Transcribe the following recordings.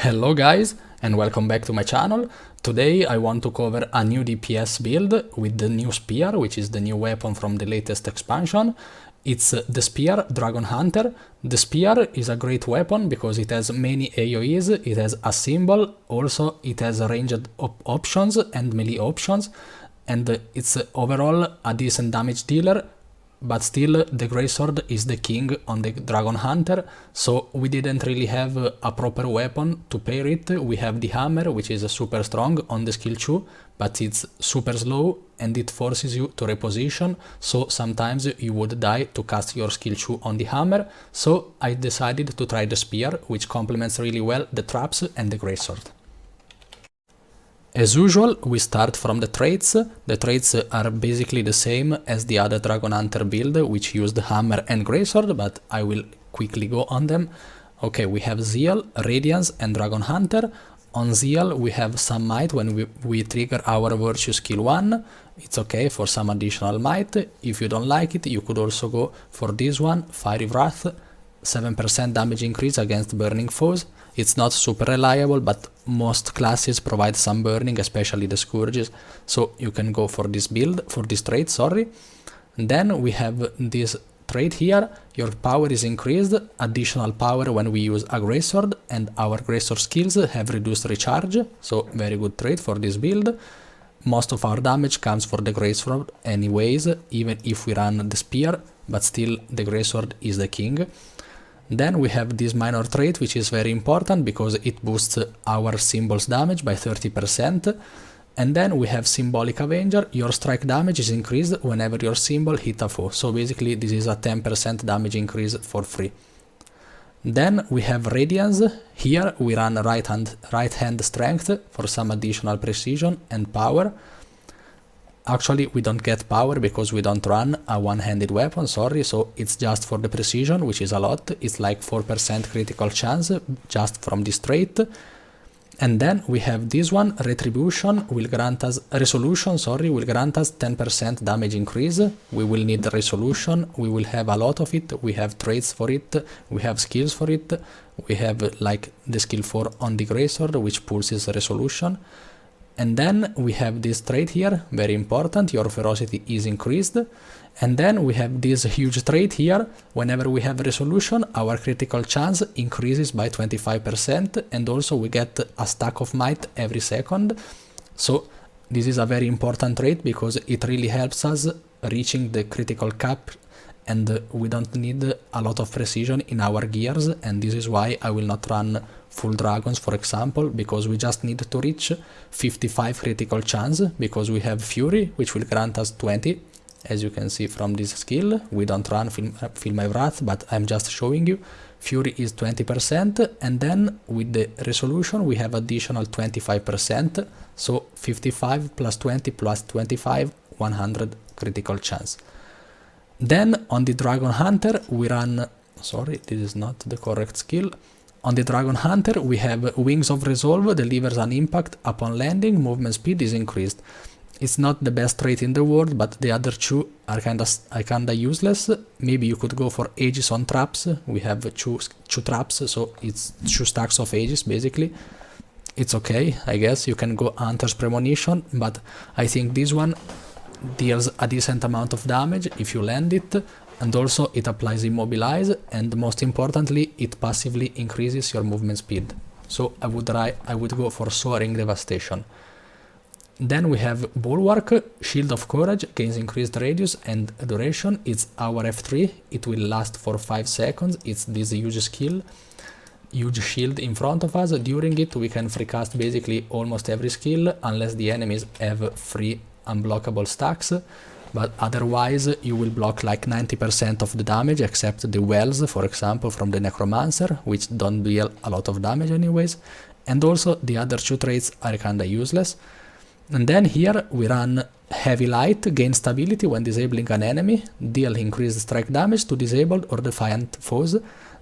Hello guys and welcome back to my channel. Today I want to cover a new DPS build with the new spear, which is the new weapon from the latest expansion. It's the spear Dragonhunter. The spear is a great weapon because it has many AoEs, it has a symbol, also it has ranged options and melee options, and it's overall a decent damage dealer. But still, the Greatsword is the king on the Dragonhunter, so we didn't really have a proper weapon to pair it. We have the hammer, which is super strong on the skill 2, but it's super slow and it forces you to reposition, so sometimes you would die to cast your skill 2 on the hammer, so I decided to try the spear, which complements really well the traps and the Greatsword. As usual, we start from the traits. The traits are basically the same as the other Dragonhunter build, which used Hammer and Greatsword, but I will quickly go on them. Okay, we have Zeal, Radiance and Dragonhunter. On Zeal we have some might when we trigger our Virtue skill 1. It's okay for some additional might. If you don't like it, you could also go for this one, Fiery Wrath. 7% damage increase against burning foes. It's not super reliable, but most classes provide some burning, especially the Scourges, so you can go for this build, for this trait, sorry. And then we have this trait here, your power is increased, additional power when we use a Greatsword, and our Greatsword skills have reduced recharge, so very good trait for this build. Most of our damage comes for the Greatsword anyways, even if we run the spear, but still the Greatsword is the king. Then we have this minor trait, which is very important because it boosts our symbol's damage by 30%. And then we have Symbolic Avenger. Your strike damage is increased whenever your symbol hits a foe. So basically this is a 10% damage increase for free. Then we have Radiance. Here we run right hand strength for some additional precision and power. Actually, we don't get power because we don't run a one-handed weapon, sorry, so it's just for the precision, which is a lot. It's like 4% critical chance just from this trait. And then we have this one, Retribution, will grant us, Resolution, sorry, will grant us 10% damage increase. We will need Resolution, we will have a lot of it, we have traits for it, we have skills for it, we have like the skill 4 on the Greatsword, which pulses Resolution. And then we have this trait here, very important, your ferocity is increased. And then we have this huge trait here, whenever we have resolution, our critical chance increases by 25%, and also we get a stack of might every second. So this is a very important trait because it really helps us reaching the critical cap, and we don't need a lot of precision in our gears, and this is why I will not run full dragons, for example, because we just need to reach 55 critical chance, because we have Fury, which will grant us 20, as you can see from this skill. We don't run Feel My Wrath, but I'm just showing you. Fury is 20%, and then with the resolution we have additional 25%, so 55 plus 20 plus 25, 100 critical chance. Then on the Dragonhunter we run, sorry, this is not the correct skill. On the Dragonhunter we have Wings of Resolve, delivers an impact upon landing, movement speed is increased. It's not the best trait in the world, but the other two are kinda useless. Maybe you could go for Aegis on traps. We have two traps, so it's 2 stacks of Aegis basically. It's okay, I guess. You can go Hunter's Premonition, but I think this one deals a decent amount of damage if you land it, and also it applies Immobilize, and most importantly it passively increases your movement speed. So I would go for Soaring Devastation. Then we have Bulwark, Shield of Courage, gains increased radius and duration. It's our F3, it will last for 5 seconds. It's this huge skill, huge shield in front of us. During it we can free cast basically almost every skill, unless the enemies have free unblockable stacks, but otherwise you will block like 90% of the damage, except the wells, for example, from the Necromancer, which don't deal a lot of damage anyways. And also the other 2 traits are kinda useless. And then here we run Heavy Light, gain stability when disabling an enemy, deal increased strike damage to disabled or defiant foes.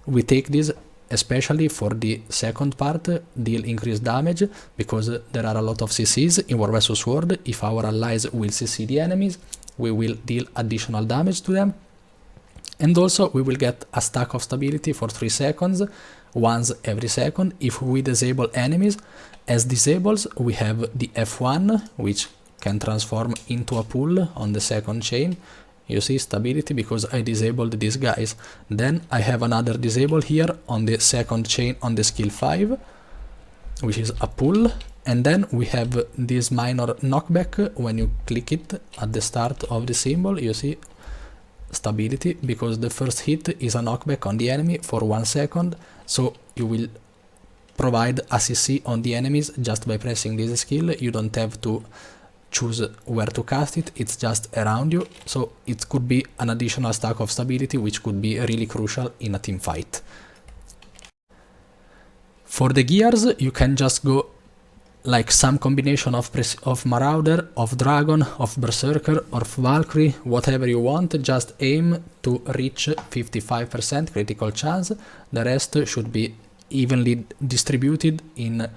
We take this especially for the second part, deal increased damage, because there are a lot of CCs in War vs World. If our allies will CC the enemies, we will deal additional damage to them. And also we will get a stack of stability for 3 seconds once every second. If we disable enemies as disables, we have the F1, which can transform into a pull on the second chain. You see stability because I disabled these guys. Then I have another disable here on the second chain on the skill 5, which is a pull. And then we have this minor knockback when you click it at the start of the symbol. You see stability because the first hit is a knockback on the enemy for 1 second. So you will provide a CC on the enemies just by pressing this skill. You don't have to choose where to cast it, it's just around you, so it could be an additional stack of stability which could be really crucial in a team fight. For the gears, you can just go like some combination of Marauder, of Dragon, of Berserker, or of Valkyrie, whatever you want, just aim to reach 55% critical chance. The rest should be evenly distributed in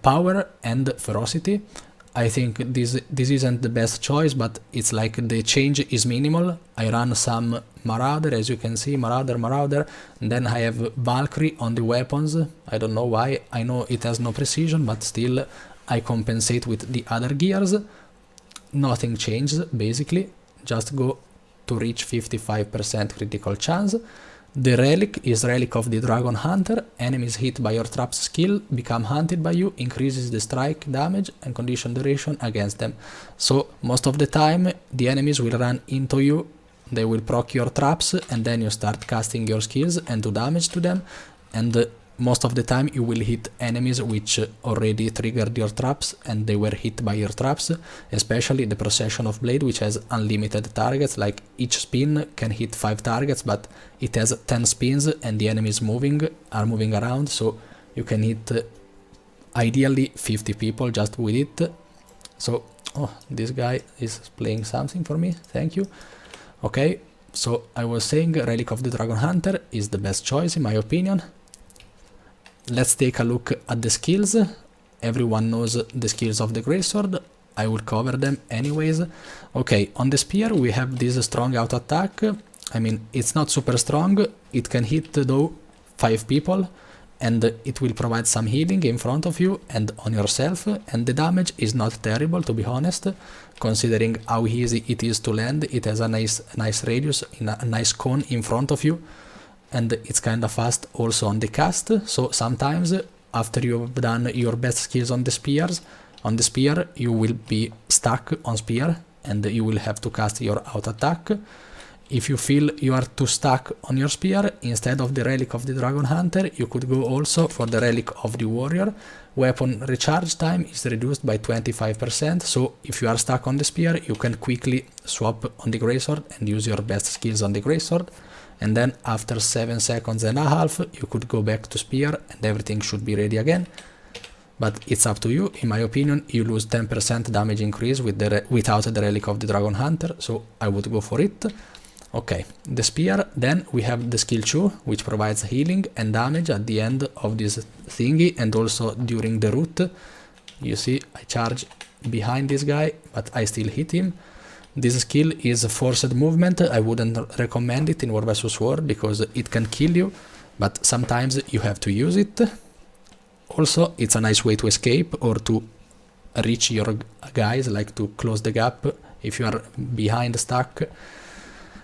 power and ferocity. I think this isn't the best choice, but it's like the change is minimal. I run some Marauder, as you can see, Marauder, and then I have Valkyrie on the weapons. I don't know why, I know it has no precision, but still I compensate with the other gears. Nothing changes, basically, just go to reach 55% critical chance. The relic is relic of the Dragonhunter. Enemies hit by your traps skill become hunted by you, increases the strike damage and condition duration against them. So most of the time the enemies will run into you, they will proc your traps, and then you start casting your skills and do damage to them, and most of the time you will hit enemies which already triggered your traps and they were hit by your traps, especially the Procession of Blade, which has unlimited targets. Like each spin can hit 5 targets, but it has 10 spins and the enemies are moving around, so you can hit ideally 50 people just with it. So, oh, this guy is playing something for me, thank you. Okay, so I was saying Relic of the Dragonhunter is the best choice in my opinion. Let's take a look at the skills. Everyone knows the skills of the Greatsword. I will cover them anyways. Okay, on the spear we have this strong auto attack. I mean, it's not super strong. It can hit though 5 people, and it will provide some healing in front of you and on yourself, and the damage is not terrible, to be honest, considering how easy it is to land. It has a nice radius, in a nice cone in front of you, and it's kinda fast also on the cast. So sometimes after you've done your best skills on the spear you will be stuck on spear and you will have to cast your auto attack. If you feel you are too stuck on your spear, instead of the Relic of the Dragonhunter, you could go also for the Relic of the Warrior. Weapon recharge time is reduced by 25%, so if you are stuck on the spear, you can quickly swap on the Greatsword and use your best skills on the Greatsword. And then after 7 seconds and a half, you could go back to spear and everything should be ready again. But it's up to you. In my opinion, you lose 10% damage increase without the Relic of the Dragonhunter, so I would go for it. Okay, the spear, then we have the skill 2, which provides healing and damage at the end of this thingy and also during the route. You see, I charge behind this guy, but I still hit him. This skill is forced movement. I wouldn't recommend it in War vs War because it can kill you, but sometimes you have to use it. Also, it's a nice way to escape or to reach your guys, like to close the gap if you are behind stuck.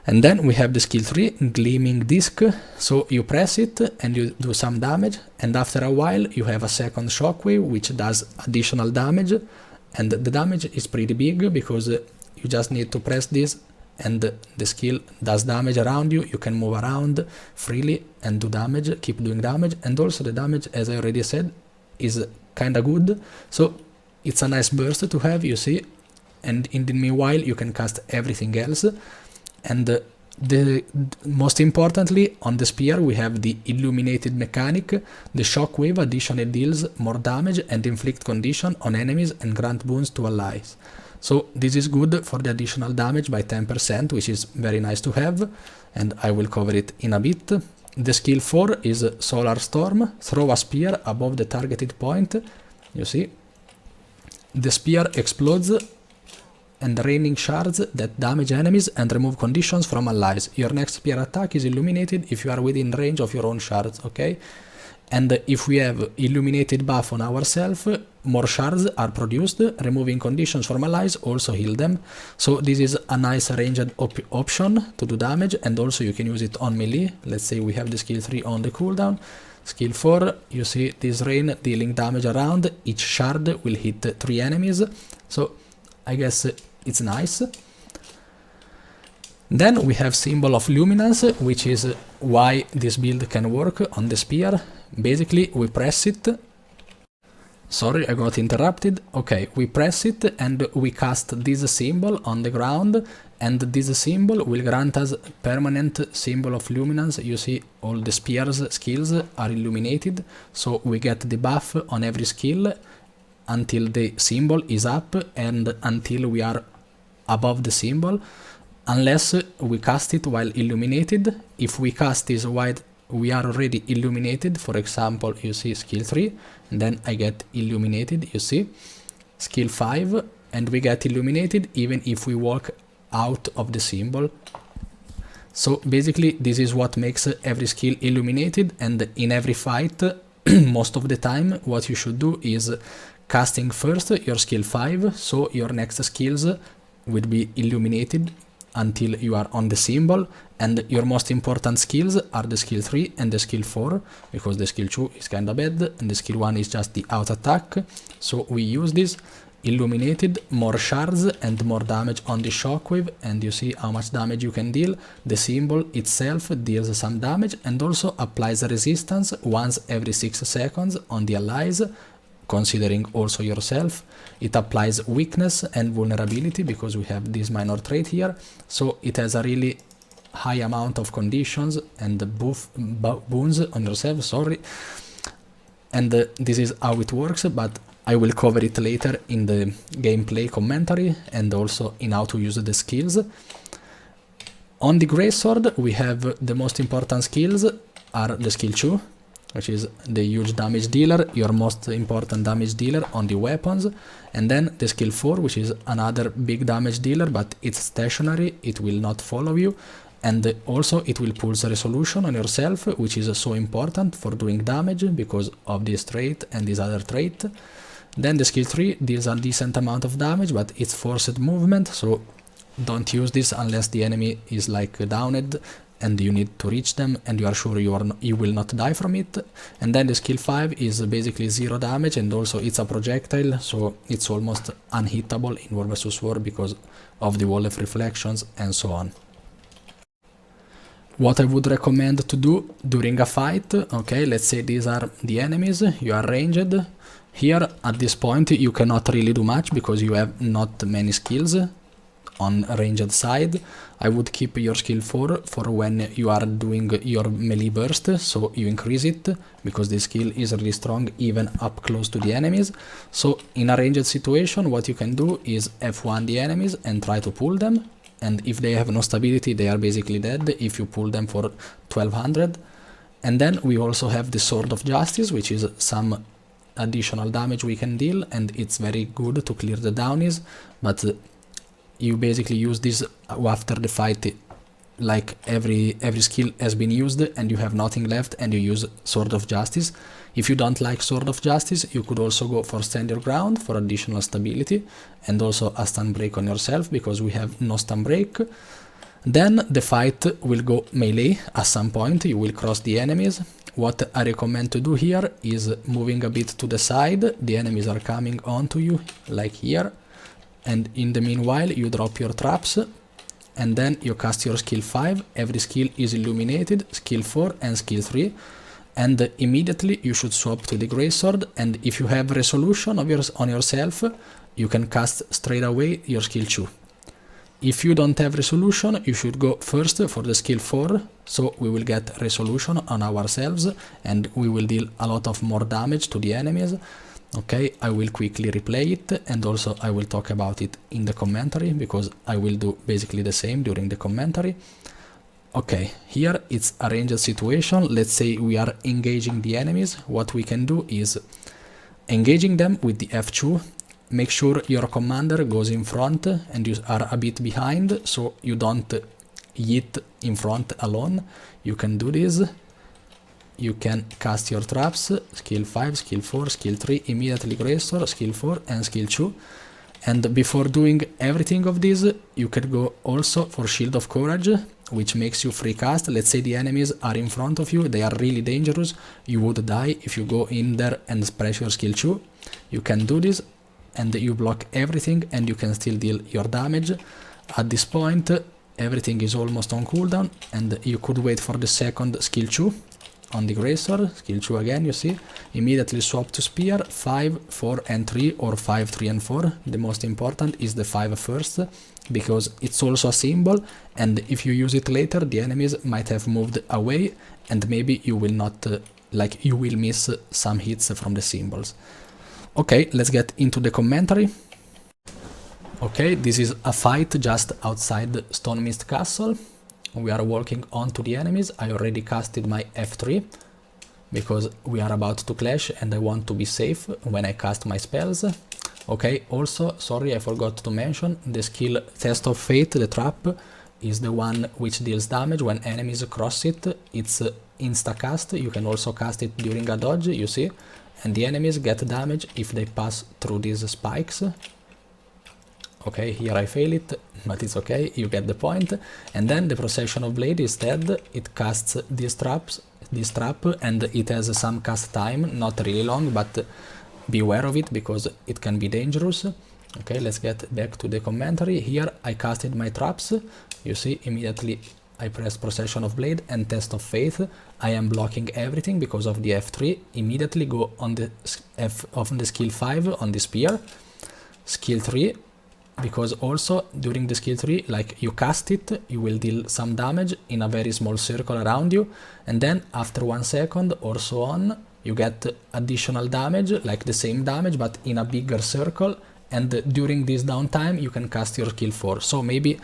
And then we have the skill 3, Gleaming Disc. So you press it and you do some damage, and after a while you have a second shockwave which does additional damage, and the damage is pretty big because you just need to press this and the skill does damage around you. You can move around freely and do damage, keep doing damage, and also the damage, as I already said, is kinda good. So it's a nice burst to have, you see, and in the meanwhile you can cast everything else. And most importantly, on the spear we have the illuminated mechanic. The shockwave additionally deals more damage and inflict condition on enemies and grant boons to allies. So this is good for the additional damage by 10%, which is very nice to have, and I will cover it in a bit. The skill 4 is Solar Storm. Throw a spear above the targeted point. You see, the spear explodes and raining shards that damage enemies and remove conditions from allies. Your next spear attack is illuminated if you are within range of your own shards, okay? And if we have illuminated buff on ourselves, more shards are produced, removing conditions from allies also heal them. So this is a nice ranged option to do damage, and also you can use it on melee. Let's say we have the skill 3 on the cooldown. Skill 4, you see this rain dealing damage around, each shard will hit 3 enemies, so I guess it's nice. Then we have Symbol of Luminance, which is why this build can work on the spear. Basically, we press it. Sorry, I got interrupted. Okay, we press it and we cast this symbol on the ground, and this symbol will grant us permanent Symbol of Luminance. You see all the spear's skills are illuminated, so we get the buff on every skill until the symbol is up and until we are above the symbol. Unless we cast it while illuminated. If we cast this while we are already illuminated, for example, you see skill 3, and then I get illuminated, you see, skill 5, and we get illuminated even if we walk out of the symbol. So basically this is what makes every skill illuminated, and in every fight, most of the time, what you should do is casting first your skill 5, so your next skills will be illuminated until you are on the symbol, and your most important skills are the skill 3 and the skill 4, because the skill 2 is kinda bad and the skill 1 is just the auto attack. So we use this illuminated, more shards and more damage on the shockwave, and you see how much damage you can deal. The symbol itself deals some damage and also applies resistance once every 6 seconds on the allies, considering also yourself. It applies weakness and vulnerability because we have this minor trait here, so it has a really high amount of conditions and boons on yourself, sorry. And this is how it works, but I will cover it later in the gameplay commentary and also in how to use the skills. On the Greatsword we have the most important skills are the skill 2, which is the huge damage dealer, your most important damage dealer on the weapons, and then the skill 4, which is another big damage dealer, but it's stationary, it will not follow you, and also it will pulse resolution on yourself, which is so important for doing damage because of this trait and this other trait. Then the skill 3 deals a decent amount of damage, but it's forced movement, so don't use this unless the enemy is like downed and you need to reach them and you are sure you will not die from it. And then the skill 5 is basically 0 damage, and also it's a projectile, so it's almost unhittable in War vs War because of the wall of reflections and so on. What I would recommend to do during a fight, okay, let's say these are the enemies, you are ranged. Here at this point you cannot really do much because you have not many skills on ranged side. I would keep your skill 4 for when you are doing your melee burst, so you increase it because this skill is really strong even up close to the enemies. So in a ranged situation what you can do is F1 the enemies and try to pull them, and if they have no stability they are basically dead if you pull them for 1200. And then we also have the Sword of Justice, which is some additional damage we can deal, and it's very good to clear the downies, but you basically use this after the fight, like every skill has been used and you have nothing left, and you use Sword of Justice. If you don't like Sword of Justice, you could also go for Stand Your Ground for additional stability and also a stun break on yourself because we have no stun break. Then the fight will go melee at some point, you will cross the enemies. What I recommend to do here is moving a bit to the side, the enemies are coming onto you like here, and in the meanwhile you drop your traps and then you cast your skill 5, every skill is illuminated, skill 4 and skill 3, and immediately you should swap to the Greatsword, and if you have resolution on yourself you can cast straight away your skill 2. If you don't have resolution you should go first for the skill 4, so we will get resolution on ourselves and we will deal a lot of more damage to the enemies. Okay, I will quickly replay it and also I will talk about it in the commentary because I will do basically the same during the commentary. Okay, here it's a ranged situation. Let's say we are engaging the enemies. What we can do is engaging them with the F2. Make sure your commander goes in front and you are a bit behind, so you don't yeet in front alone. You can do this. you can cast your traps, skill 5, skill 4, skill 3, immediately Greatsword, skill 4 and skill 2. And before doing everything of this, you can go also for Shield of Courage, which makes you free cast. Let's say the enemies are in front of you, they are really dangerous, you would die if you go in there and press your skill 2. You can do this and you block everything and you can still deal your damage. At this point, everything is almost on cooldown and you could wait for the second skill 2 on the Greatsword, skill 2 again, you see, immediately swap to Spear, 5, 4 and 3 or 5, 3 and 4. The most important is the 5 first, because it's also a symbol, and if you use it later, the enemies might have moved away and maybe you will not, you will miss some hits from the symbols. Okay, let's get into the commentary. Okay, this is a fight just outside Stone Mist Castle. We are walking on to the enemies. I already casted my F3 because we are about to clash and I want to be safe when I cast my spells. Okay, also, sorry, I forgot to mention, the skill Test of Fate, the trap, is the one which deals damage when enemies cross it. It's insta-cast, you can also cast it during a dodge, you see, and the enemies get damage if they pass through these spikes. Okay, here I fail it, but it's okay, you get the point. And then the Procession of Blade is dead, it casts this trap, and it has some cast time, not really long, but beware of it because it can be dangerous. Okay, let's get back to the commentary. Here I casted my traps, you see, immediately I press Procession of Blade and Test of Faith. I am blocking everything because of the F3, immediately go on the F of the skill 5 on the Spear, skill 3, because also during the skill 3, like you cast it, you will deal some damage in a very small circle around you, and then after 1 second or so on, you get additional damage, like the same damage, but in a bigger circle, and during this downtime, you can cast your skill 4. So maybe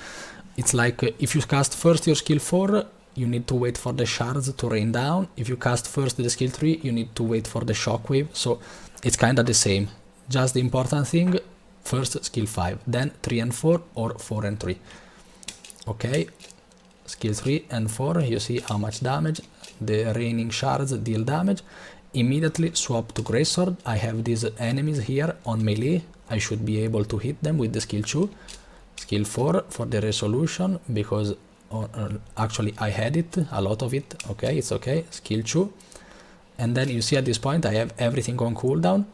it's like if you cast first your skill 4, you need to wait for the shards to rain down. If you cast first the skill 3, you need to wait for the shockwave. So it's kind of the same. Just the important thing, first skill 5, then 3 and 4 or 4 and 3. Okay, skill 3 and 4, you see how much damage the raining shards deal damage. Immediately swap to Greatsword. I have these enemies here on melee. I should be able to hit them with the skill 2. Skill 4 for the resolution, because actually I had it, a lot of it. Okay, it's okay. Skill 2. And then you see at this point I have everything on cooldown.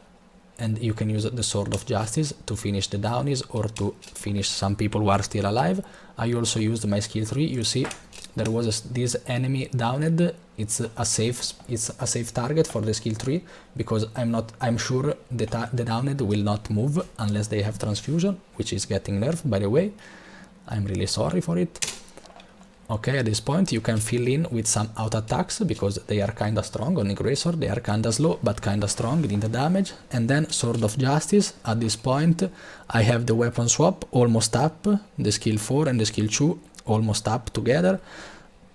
And you can use the Sword of Justice to finish the downies or to finish some people who are still alive. I also used my skill 3. You see, there was this enemy downed. It's a safe target for the skill 3 because I'm sure the downed will not move unless they have transfusion, which is getting nerfed, by the way. I'm really sorry for it. Okay, at this point you can fill in with some auto attacks because they are kinda strong on the Greatsword, they are kinda slow but kinda strong in the damage. And then Sword of Justice. At this point I have the weapon swap almost up, the skill 4 and the skill 2 almost up together.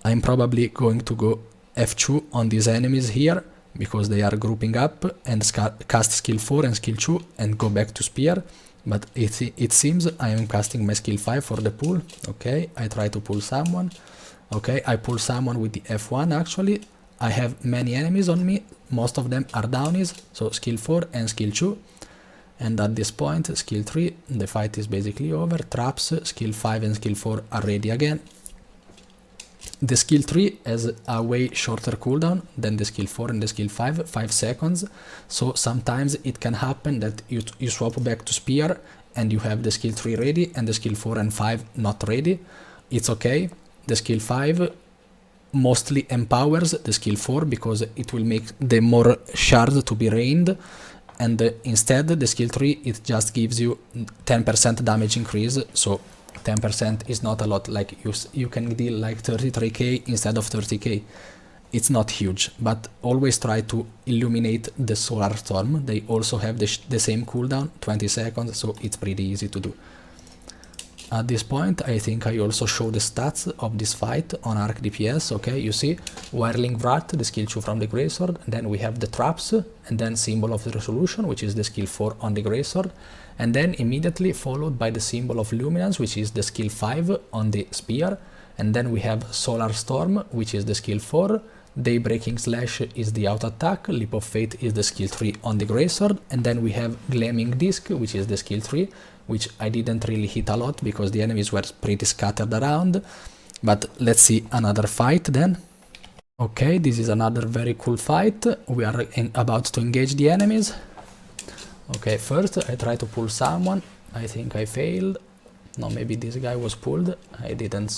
I'm probably going to go F2 on these enemies here because they are grouping up, and cast skill 4 and skill 2 and go back to Spear. But it seems I am casting my skill 5 for the pull. Okay, I try to pull someone. Okay, I pull someone with the F1 actually. I have many enemies on me, most of them are downies, so skill 4 and skill 2. And at this point, skill 3, the fight is basically over. Traps, skill 5 and skill 4 are ready again. The skill 3 has a way shorter cooldown than the skill 4 and the skill 5, 5 seconds. So sometimes it can happen that you swap back to Spear and you have the skill 3 ready and the skill 4 and 5 not ready. It's okay. The skill 5 mostly empowers the skill 4 because it will make the more shards to be rained. And instead the skill 3, it just gives you 10% damage increase. So 10% is not a lot, like you can deal like 33k instead of 30k. It's not huge, but always try to illuminate the Solar Storm. They also have the same cooldown, 20 seconds, so it's pretty easy to do. At this point, I think I also show the stats of this fight on Arc DPS. Okay, you see, Whirling Wrath, the skill 2 from the Greatsword, and then we have the Traps, and then Symbol of the Resolution, which is the skill 4 on the Greatsword, and then immediately followed by the Symbol of Luminance, which is the skill 5 on the Spear, and then we have Solar Storm, which is the skill 4, Daybreaking Slash is the auto attack, Leap of Faith is the skill 3 on the Greatsword, and then we have Glamming Disc, which is the skill 3, which I didn't really hit a lot because the enemies were pretty scattered around. But let's see another fight then. Okay, this is another very cool fight. We are about to engage the enemies. Okay, first I try to pull someone. I think I failed. No, maybe this guy was pulled. I didn't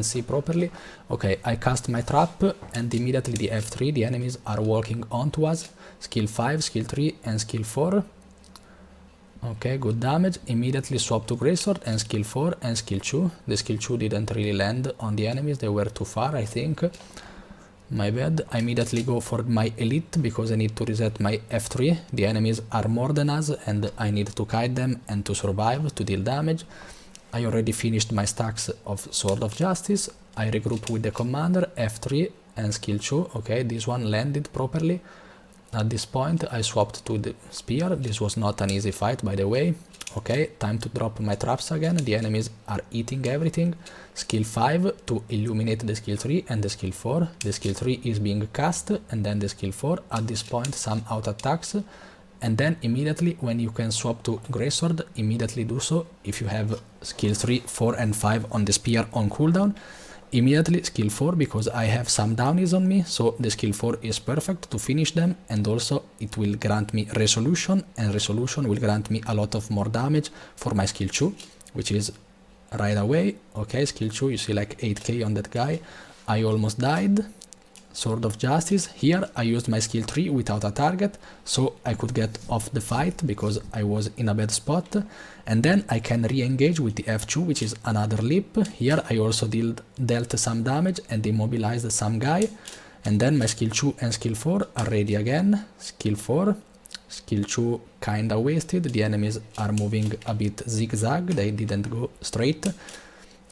see properly. Okay, I cast my trap and immediately the F3, the enemies are walking onto us. Skill 5, skill 3 and skill 4. Okay, good damage. Immediately swap to Greatsword and skill 4 and skill 2. The skill 2 didn't really land on the enemies. They were too far, I think. My bad. I immediately go for my elite because I need to reset my F3. The enemies are more than us and I need to kite them and to survive, to deal damage. I already finished my stacks of Sword of Justice. I regroup with the commander, F3 and skill 2. Okay, this one landed properly. At this point I swapped to the spear. This was not an easy fight, by the way. Okay, time to drop my traps again. The enemies are eating everything. Skill 5 to illuminate the skill 3 and the skill 4. The skill 3 is being cast and then the skill 4. At this point some auto attacks. And then immediately when you can swap to Greatsword, immediately do so. If you have skill 3, 4 and 5 on the spear on cooldown, immediately skill 4 because I have some downies on me, so the skill 4 is perfect to finish them, and also it will grant me resolution, and resolution will grant me a lot of more damage for my skill 2, which is right away. Okay, skill 2, you see like 8k on that guy. I almost died. Sword of Justice. Here I used my skill 3 without a target, so I could get off the fight because I was in a bad spot, and then I can re-engage with the F2, which is another leap. Here I also dealt some damage and immobilized some guy, and then my skill 2 and skill 4 are ready again. Skill 4, skill 2 kinda wasted, the enemies are moving a bit zigzag, they didn't go straight.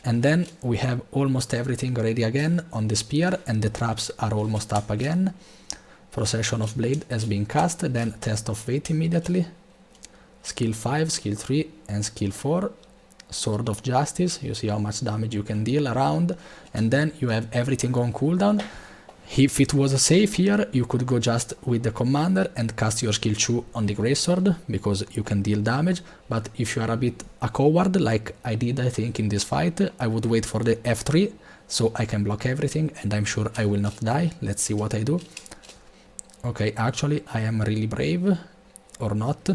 And then we have almost everything ready again on the spear, and the traps are almost up again. Procession of Blade has been cast, then Test of Fate immediately. Skill 5, skill 3 and skill 4. Sword of Justice, you see how much damage you can deal around, and then you have everything on cooldown. If it was safe here, you could go just with the commander and cast your skill 2 on the Greatsword, because you can deal damage, but if you are a bit a coward, like I did I think in this fight, I would wait for the F3, so I can block everything and I'm sure I will not die. Let's see what I do. Okay, actually I am really brave, or not.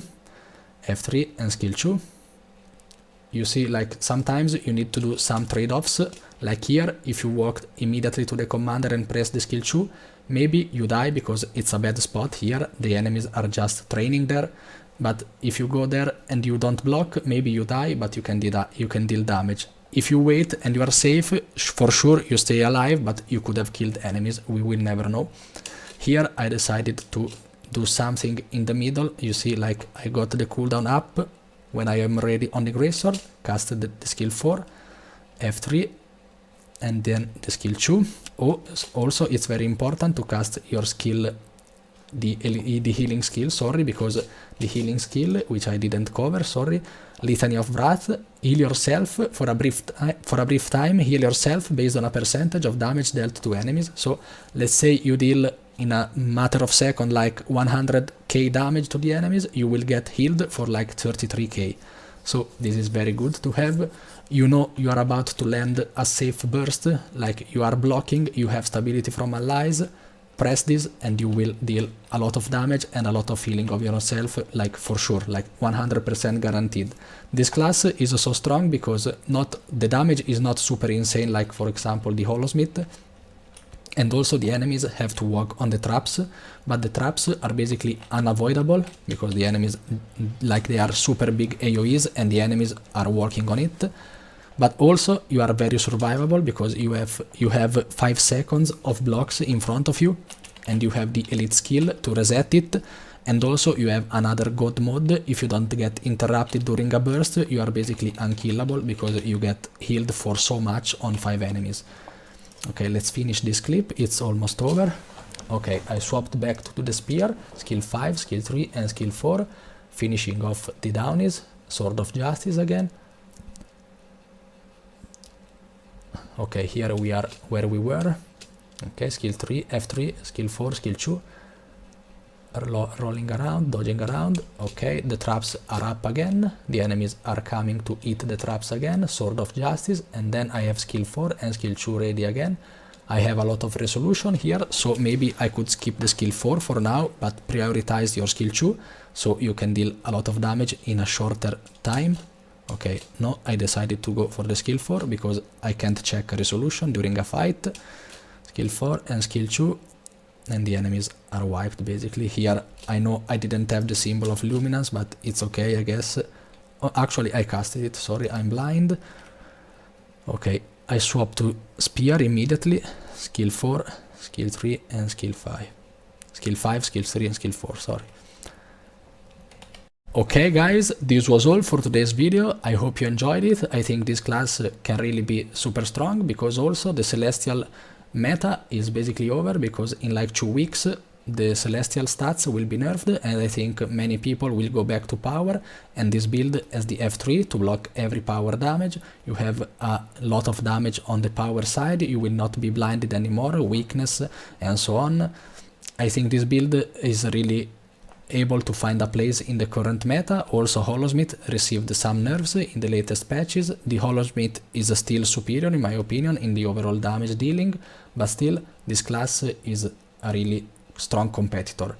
F3 and skill 2. You see, like, sometimes you need to do some trade-offs. Like here, if you walked immediately to the commander and press the skill 2, maybe you die because it's a bad spot here, the enemies are just training there. But if you go there and you don't block, maybe you die, but you can deal damage. If you wait and you are safe, for sure you stay alive, but you could have killed enemies, we will never know. Here I decided to do something in the middle. You see, like, I got the cooldown up when I am ready on the Greatsword, casted the skill 4, F3, and then the skill 2. Oh, also it's very important to cast your skill, the healing skill, sorry, because the healing skill, which I didn't cover, sorry, Litany of Wrath, heal yourself for a brief time, heal yourself based on a percentage of damage dealt to enemies. So let's say you deal in a matter of seconds like 100k damage to the enemies, you will get healed for like 33k. So this is very good to have. You know you are about to land a safe burst, like you are blocking, you have stability from allies, press this and you will deal a lot of damage and a lot of healing of yourself, like for sure, like 100% guaranteed. This class is so strong because the damage is not super insane, like for example the Holosmith, and also the enemies have to walk on the traps, but the traps are basically unavoidable because the enemies, like, they are super big AoEs and the enemies are working on it. But also you are very survivable because you have 5 seconds of blocks in front of you, and you have the elite skill to reset it, and also you have another god mode. If you don't get interrupted during a burst, you are basically unkillable because you get healed for so much on 5 enemies. Okay, let's finish this clip, it's almost over. Okay, I swapped back to the spear, skill 5, skill 3 and skill 4, finishing off the downies, Sword of Justice again. Okay, here we are where we were. Okay, skill 3, F3, skill 4, skill 2. Rolling around, dodging around. Okay, the traps are up again. The enemies are coming to eat the traps again. Sword of Justice. And then I have skill 4 and skill 2 ready again. I have a lot of resolution here, so maybe I could skip the skill 4 for now, but prioritize your skill 2, so you can deal a lot of damage in a shorter time. Okay, no, I decided to go for the skill 4 because I can't check resolution during a fight. Skill 4 and skill 2, and the enemies are wiped basically. Here, I know I didn't have the symbol of luminance, but it's okay, I guess. Oh, actually, I casted it, sorry, I'm blind. Okay, I swap to spear immediately. Skill 4, skill 3 and skill 5. Skill 5, skill 3 and skill 4, sorry. Okay guys, this was all for today's video. I hope you enjoyed it. I think this class can really be super strong because also the Celestial meta is basically over, because in like 2 weeks the Celestial stats will be nerfed, and I think many people will go back to power, and this build has the F3 to block every power damage. You have a lot of damage on the power side, you will not be blinded anymore, weakness and so on. I think this build is really able to find a place in the current meta. Also Holosmith received some nerfs in the latest patches. The Holosmith is still superior in my opinion in the overall damage dealing, but still this class is a really strong competitor.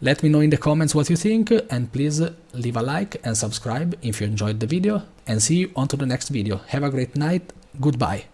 Let me know in the comments what you think, and please leave a like and subscribe if you enjoyed the video, and see you on to the next video. Have a great night, goodbye.